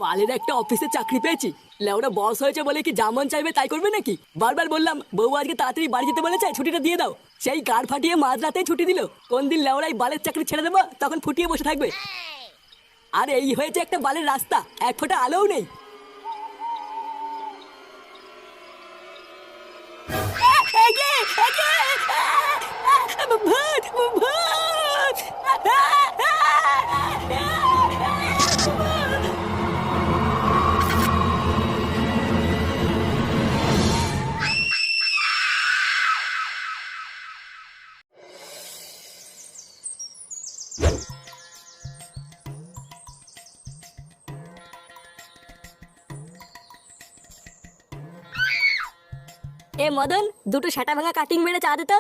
বালের একটা অফিসে চাকরি পেয়েছি। লেওরা বস হয়েছে বলে কি যেমন চাইবে তাই করবে নাকি? বারবার বললাম বউ আজকে তাড়াতাড়ি বাড়ি যেতে বলেছে, ছুটিটা দিয়ে দাও। সেই গাড় ফাটিয়ে মাঝরাতেই ছুটি দিল। কোন দিন লেওরাই বালের চাকরি ছেড়ে দেবো তখন ফুটিয়ে বসে থাকবে। আর এই হয়েছে একটা বালের রাস্তা, এক ফোঁটা আলোও নেই। ভূত, ভূত! এ মদন, দুটো সেটা ভাঙা কাটিং মেরে চা দে তো।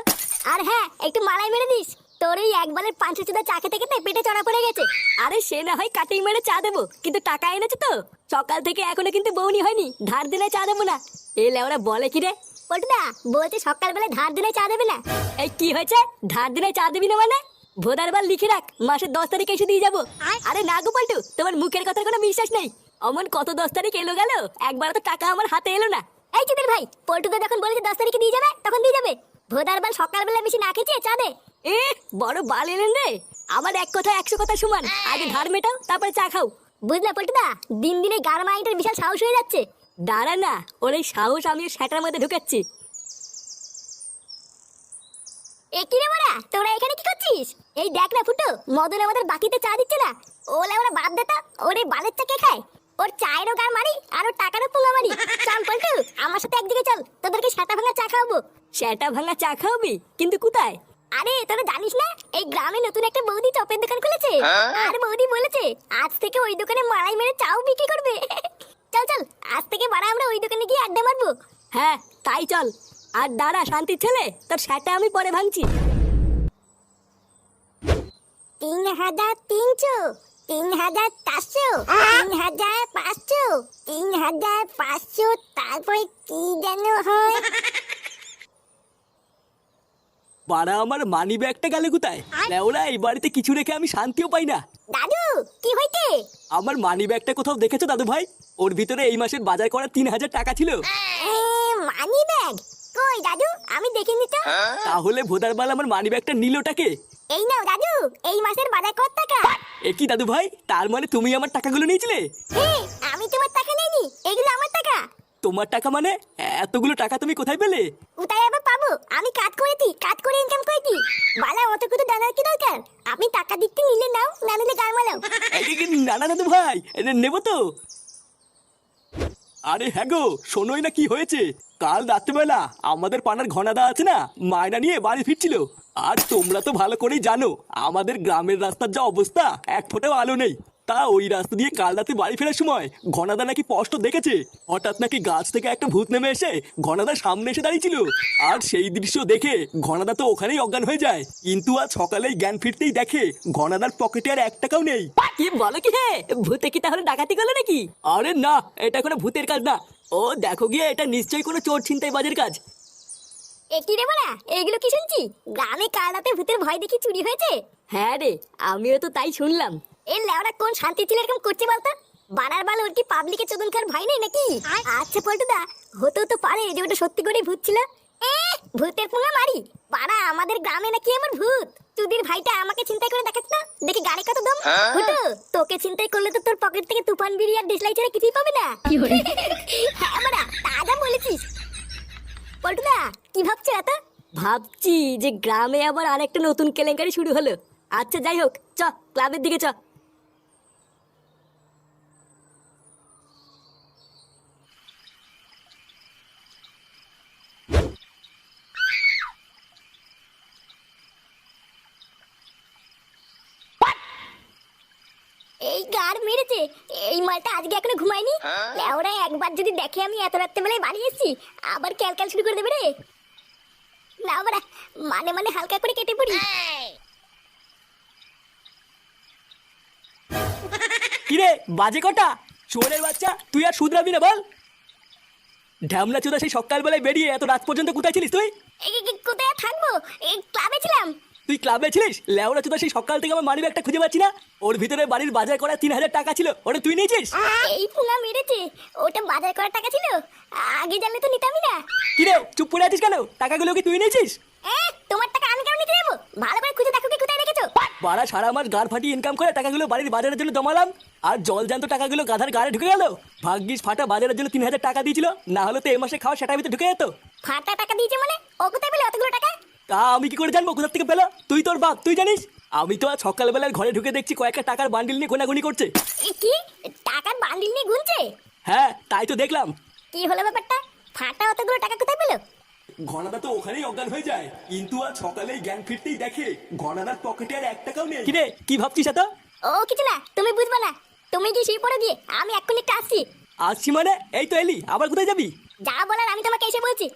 আর হ্যাঁ, একটু মালাই মেরে দিস। তোর এই একবারের পাঁচশো চুদা চা খেতে খেতে পেটে চড়া পড়ে গেছে। আরে সে না হয় কাটিং মেরে চা দেবো, কিন্তু টাকা এনেছে তো? সকাল থেকে এখনো কিন্তু বউনি হয়নি, ধার দিলে চা দেবো না। এ লেওরা বলে কি রে? পল্টুদা বলছে সকালবেলা ধার দিলে চা দেবে না। এই কি হয়েছে? ধার দিলে চা দিবি না মানে? ভোদার বার লিখে রাখ, মাসের 10 তারিখে এসে দিয়ে যাবো। আরে না গো পল্টু, তোমার মুখের কথার কোনো বিশ্বাস নেই। অমন কত 10 তারিখ এলো গেল, একবার তো টাকা আমার হাতে এলো না। এই চুদির ভাই, পল্টুদা যখন বলেছে 10 তারিখে দিয়ে যাবে তখন দিয়ে যাবে। ভোদার বাল সকালবেলা বেশি না খেয়েছে চা দে। এ বড় বাল এলেন রে। আমার এক কথা 100 কথা সমান। আগে ধার মেটাও, তারপরে চা খাও। বুঝলা পল্টুদা, দিন দিনে গার মাইন্ডের বিশাল সাহস হয়ে যাচ্ছে। দাঁড়া না, ওর এই সাহস আমি সেটার মধ্যে ঢুকাচ্ছি। এ কি রে বড়া, তোরা এখানে কি করছিস? এই দেখ না ফুটো, মদন আমাদের বাকিতে চা দিচ্ছে না। ওলে ওরা বাদ দে তো, ওর এই বালের চা কে খায়? ওর চায়েরও গার মারি আর ওর টাকারও পোঙা মারি। চল পল্টু, আমার সাথে একদিকে চল, তোদেরকে সেটা ভাঙা চা খাওয়াবো। সেটা ভাঙা চা খাওয়াবি? কিন্তু কোথায়? আরে তোরা জানিস না, এই গ্রামে নতুন একটা বৌদি চপের দোকান খুলেছে। আর বৌদি বলেছে আজ থেকে ওই দোকানে মালাই মেরে চাও বিক্রি করবে। চল চল, আজ থেকে বাড়া আমরা ওই দোকানে গিয়ে আড্ডা মারবো। হ্যাঁ তাই চল। আর দাঁড়া শান্তির ছেলে, তোর সেটা আমি পরে ভাঙছি। 3,300, 3,400, 3,500, 3,500, তারপরে কি যেন হয়। বাড়া আমার মানি ব্যাগটা গেলে কোথায়? লেওরা এই বাড়িতে কিছু রেখে আমি শান্তিও পাই না। দাদু কি হইছে? আমার মানি ব্যাগটা কোথাও দেখেছো দাদু ভাই? ওর ভিতরে এই মাসের বাজার করা 3,000 টাকা ছিল। মানি ব্যাগ কই দাদু? আমি দেখিনি তো। তাহলে ভোদার বাল আমার মানি ব্যাগটা নিলটাকে? এই নাও দাদু, এই মাসের বাজার কত টাকা? এ কি দাদু ভাই, তার মানে তুমি আমার টাকাগুলো নিয়েছিলে? আমি তোমার টাকা নেইনি, এগুলো আমার টাকা। তোমার টাকা মানে? এতগুলো টাকা তুমি কোথায় পেলে? কোথায় আবার পাবো? আমি কাজ করেছি, কাজ করে ইনকাম করেছি। বালা অত কিছু জানার কি দরকার? আপনি টাকা দিতে নিলে নাও, না নিলে গাল মালাও। না না দাদু ভাই, নেবো তো। আরে হ্যাঁ গো, শোনোই না কি হয়েছে। কাল রাত্রেবেলা আমাদের পাড়ার ঘনাদা আছে না, মায়না নিয়ে বাড়ি ফিরছিল। আর তোমরা তো ভালো করেই জানো আমাদের গ্রামের রাস্তার যা অবস্থা, এক ফোঁটাও আলো নেই। তা ওই রাস্তা দিয়ে কাল রাতে বাড়ি ফেরার সময় ঘনাদা নাকি স্পষ্ট দেখেছে হঠাৎ নাকি গাছ থেকে একটা ভূত নেমে এসে ঘনাদার সামনে এসে দাঁড়িয়েছিল। আর সেই দৃশ্য দেখে ঘনাদা তো ওখানেই অজ্ঞান হয়ে যায়। কিন্তু আজ সকালেই জ্ঞান ফিরতেই দেখে ঘনাদার পকেটে আর 1 টাকাও নেই। কি বলো কি? হে ভূতে কি তাহলে ডাকাতি করলো নাকি? আরে না, এটা কোনো ভূতের কাজ না। ও দেখো গিয়ে, এটা নিশ্চয়ই কোনো চোর ছিনতাইবাজের কাজ। কি রে বলা, এগুলো কি শুনছি? গ্রামে কাল রাতে ভূতের ভয় দেখি চুরি হয়েছে। হ্যাঁ রে, আমিও তো তাই শুনলাম। এই লেওরা কোন শান্তি ছিল এরকম করছে বলতো? বানার বাল ওর কি পাবলিকে চোদন খার ভয় নেই নাকি? আচ্ছা পল্টুদা, হতেও তো পারে যে ওটা সত্যি করে ভূত ছিল। ভূতের পোঙা মারি? পাড়া আমাদের গ্রামে নাকি আমার ভূত? চুদির ভাইটা আমাকে চিন্তাই করে দেখাত না, দেখি গাড়ি কত দম। হুটু, তোকে চিন্তাই করলে তো তোর পকেট থেকে তুফান বিড়ি আর দেশলাই ছাড়া কিছুই পাবে না। হ্যাঁ মারা, তাজা বলেছিস। পল্টুদা কি ভাবছো এত? ভাবছি যে গ্রামে আবার আরেকটা নতুন কেলেঙ্কারি শুরু হলো। আচ্ছা যাই হোক, চ ক্লাবের দিকে চ। এই গার মেরেছে, এই মালটা আজকে এখনো ঘুমায়নি। লেওরা একবার যদি দেখে আমি এত রাত্রে বেলায় বাড়ি এসেছি, আবার ক্যালক্যাল শুরু করে দেবে রে। না বাড়া, মানে মানে হালকা করে কেটে পড়ি। কিরে বাজে কটা? চোরের বাচ্চা, তুই আর শুধরাবি না বল? ঢ্যামলা চোদা সেই সকালবেলায় বেরিয়ে এত রাত পর্যন্ত কোথায় ছিলিস তুই? কোথায় আর থাকবো? ক্লাবে ছিলাম। তুই ক্লাবে ছিলিস? লেওরা চোদা, সেই সকাল থেকে আমার মানিব্যাগটা খুঁজে পাচ্ছি না। ওর ভিতরে বাড়ির বাজার করা 3000 টাকা ছিল, ওটা তুই নিয়েছিস? এই পুঙ্গা মেরেছে। ওটা বাজার করার টাকা ছিল, আগে জানলে তো নিতামই না। কি রে, চুপ করে আছিস কেন? টাকাগুলো কি তুই নিয়েছিস? তোমার টাকা আমি কেন নিতে যাবো? ভালো করে খুঁজে দেখো কি কোথায় রেখেছো। বাড়া সারা মাস গাড় ফাটিয়ে ইনকাম করে টাকাগুলো বাড়ির বাজারের জন্য জমালাম, আর জল জ্যান্ত টাকাগুলো গাধার গাড়ে ঢুকে গেল। ভাগ্যিস ফাটা বাজারের জন্য 3000 টাকা দিয়েছিল, না হলে তো এই মাসে খাওয়া সেটার ভিতরে ঢুকে যেত। ফাটা টাকা দিয়েছে মানে? ও কোথায় পেলে অতগুলো টাকা? তা আমি কি করে জানবো কোথা থেকে পেলো? তুই তোর বাপ, তুই জানিস? আমি তো আজ সকালবেলার ঘরে ঢুকে দেখছি কয়েকটা টাকার বান্ডিল নিয়ে গোনাগুনি করছে। কি? টাকার বান্ডিল নিয়ে গুনছে? হ্যাঁ, তাই তো দেখলাম। কি হলো ব্যাপারটা? ফাটা অতগুলো টাকা কোথায় পেলো? ঘনাদা তো ওখানেই অজ্ঞান হয়ে যায়, কিন্তু আজ সকালেই জ্ঞান ফিরতেই দেখে ঘনাদার পকেটে আর 1 টাকাও নেই। কিরে, কি ভাবছিস এত? ও কিছু না, তুমি বুঝবে না। তুমি কি শুয়ে পড়ে দিয়ে, আমি এক্ষুনি একটা আসছি। আসছি মানে? এই তো এলি, আবার কোথায় যাবি? যা বলার আমি তোমাকে এসে বলছি।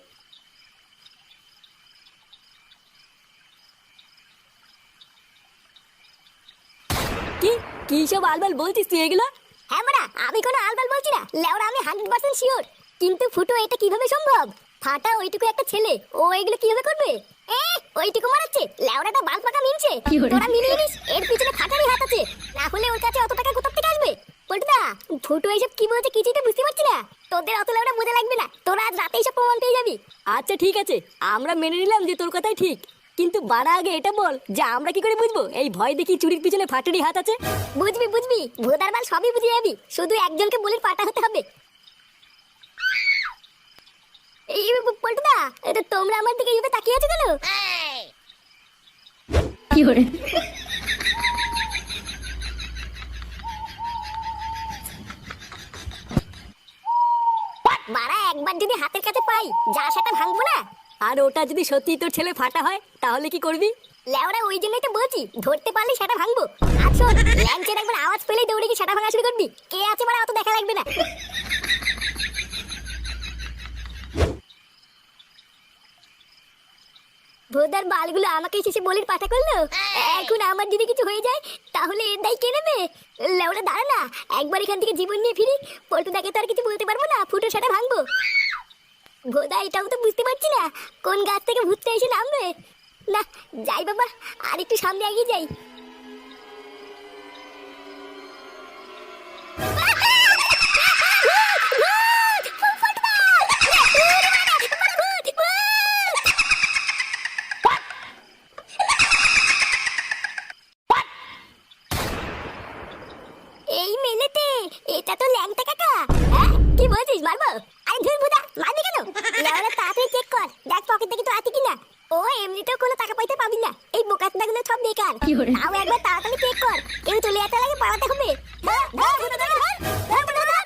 কি কি সব আলবাল বলছিস তুই এগুলো? হ্যাঁ মারা, আমি কোনো আলবাল বলছি না। লেওরা আমি 100% শিওর। কিন্তু ফুটো, এটা কিভাবে সম্ভব? ফাটা ওইটুকু একটা ছেলে, ও এগুলো কিভাবে করবে? ওইটুকু মারাচ্ছে, লেওরাটা বাল পাকা মিনছে। তোরা মিলিয়ে নিস, এর পিছনে ফাটারই হাত আছে। না হলে ওর কাছে অত টাকা কোথা থেকে আসবে? পল্টুদা, ফুটো এইসব কি বলছে কিছুই তো বুঝতে পারছি না। তোদের অত লেওরা বোঝা লাগবে না, তোরা আজ রাতে এইসব প্রমাণ পেয়ে যাবি। আচ্ছা ঠিক আছে, আমরা মেনে নিলাম যে তোর কথাই ঠিক, কিন্তু বাড়া আগে এটা বল যে আমরা কি করে বুঝবো এই ভয় দেখি চুরির পিছনে ফাটারই হাত আছে? বুঝবি বুঝবি, ভোদার বাল সবই বুঝে যাবি, শুধু একজনকে বলির পাটা হতে হবে। এই পল্টুদা, এটা তোমরা আমার দিকে এইভাবে তাকিয়ে আছো কেন? কি করে? বাড়া একবার যদি হাতের কাছে পাই, যা সেটা ভাঙবো না। আর ওটা যদি সত্যি তোর ছেলে ফাটা হয়, তাহলে কি করবি? লেওরা ওই জন্যই তো বলছি, ধরতে পারলে সেটা ভাঙবো। আর শোন, ল্যাংচের একবার আওয়াজ পেলেই দৌড়ে গিয়ে সেটা ভাঙা শুরু করবি। কে আছে বাড়া অত দেখা লাগবে না। ভোদার বালগুলো আমাকে শেষে বলির পাঠা করলো। এখন আমার যদি কিছু হয়ে যায়, তাহলে এর দায় কে নেবে? লেওরা দাঁড়া না, একবার এখান থেকে জীবন নিয়ে ফিরি। পল্টুদাকে তো আর কিছু বলতে পারবো না, ফুটো সেটা ভাঙবো। ভোদা এটাও তো বুঝতে পারছি না, কোন গাছ থেকে ভূতটা এসে নামবে। না, যাই বাবা, আর একটু সামনে এগিয়ে যাই। এই মেলেতে, এটা তো ল্যাংটা কাকা। হ্যাঁ, কি বলছিস, মারবো? আরে ধুর ভুদা, মারবি কেন? লেওরা তাড়াতাড়ি চেক কর, দেখ পকেট থেকে তো আছে কিনা। ও এমনিতেও কোনো টাকা পয়সা পাবি না, এই বোকাচোদাগুলো সব বেকার। তাও একবার তাড়াতাড়ি চেক কর, কেউ চলে যেতে লাগে পালাতে হবে। ধর, ধর, ভুদা, ধর, ধর, ধর, ভুদা, ধর।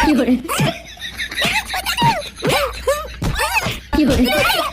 কি করে?